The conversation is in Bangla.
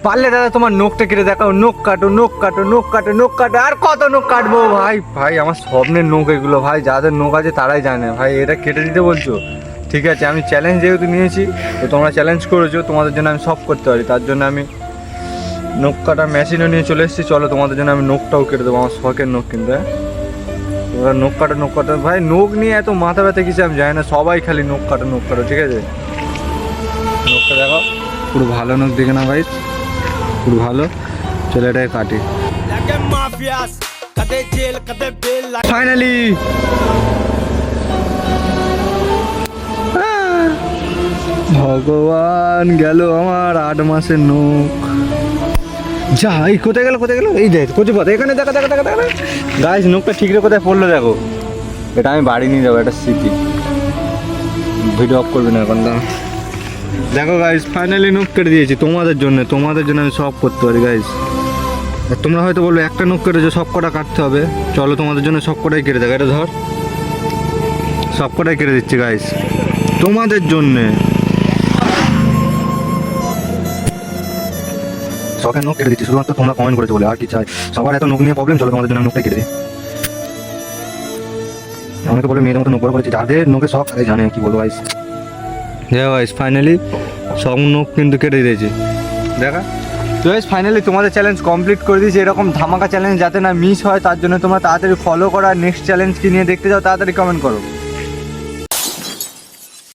পারলে দাদা তোমার নখটা কেটে দেখাও, নখ কাটো, নখ কাটো, নখ কাটো, নখ কাটো, আর কত নখ কাটবো ভাই? ভাই আমার স্বপ্নের নখ এগুলো ভাই, যাদের নখ আছে তারাই জানে ভাই, এটা কেটে দিতে বলছো? ঠিক আছে, আমি চ্যালেঞ্জ যেহেতু নিয়েছি, তো তোমরা চ্যালেঞ্জ করেছো, তোমাদের জন্য আমি সব করতে পারি, তার জন্য আমি নখ কাটা মেশিনও নিয়ে চলে এসেছি। চলো তোমাদের জন্য আমি নখটাও কেটে দেবো, আমার শখের নখ কিন্তু। হ্যাঁ, তোমরা নখ কাটো, নখ কাটো ভাই, নখ নিয়ে এত মাথা ব্যথা কিছু আমি জানি না, সবাই খালি নখ কাটো, নখ কাটো। ঠিক আছে, নখটা দেখো, পুরো ভালো নখ দেখে না ভাই, পুরো ভালো। চলো এটাকে কাটি। ফাইনালি ভগবান, গেল আমার 8 মাসের নখ। যাই, কোথায় গেল, কোথায় গেল? এই দেখ কোথায় পথ, এখানে দেখা দেখা দেখা দেখা গাইস, নখটা ঠিক রে কোথায় পড়লো দেখো। এটা আমি বাড়ি নিয়ে যাবো, এটা স্মৃতি। ভিডিও অফ করবে না এখন, দেখো গাইস, ফাইনালি নখ কেটে দিয়েছি তোমাদের জন্য। তোমাদের জন্য আমি সব করতে পারি গাইস। তোমরা হয়তো বলবো একটা নখ কেটেছো, সব কটা কাটতে হবে। চলো তোমাদের জন্য সব কটাই কেটে দেখো, এটা ধর, সব কটাই কেটে দিচ্ছি গাইস তোমাদের জন্যে। শখের নখ কেটে দিচ্ছি শুধুমাত্র তোমরা কমেন্ট করেছো বলে, আর কি চাই? সবার এত নখ নিয়ে প্রবলেম, চলো তোমাদের জন্য নখটা কেটে দিই। অনেকে বলে মেয়েদের মতো নখ বড় করেছি, যাদের নখে শখ তারাই জানে কি বলবো গাইস। দেখো গাইস, ফাইনালি সব নখ কিন্তু কেটে দিয়েছি, দেখা। তো গাইস ফাইনালি তোমাদের চ্যালেঞ্জ কমপ্লিট করে দিয়েছি। এরকম ধামাকা চ্যালেঞ্জ যাতে না মিস হয়, তার জন্য তোমরা তাড়াতাড়ি ফলো করো, আর নেক্সট চ্যালেঞ্জ কি নিয়ে দেখতে যাও তাড়াতাড়ি কমেন্ট করো।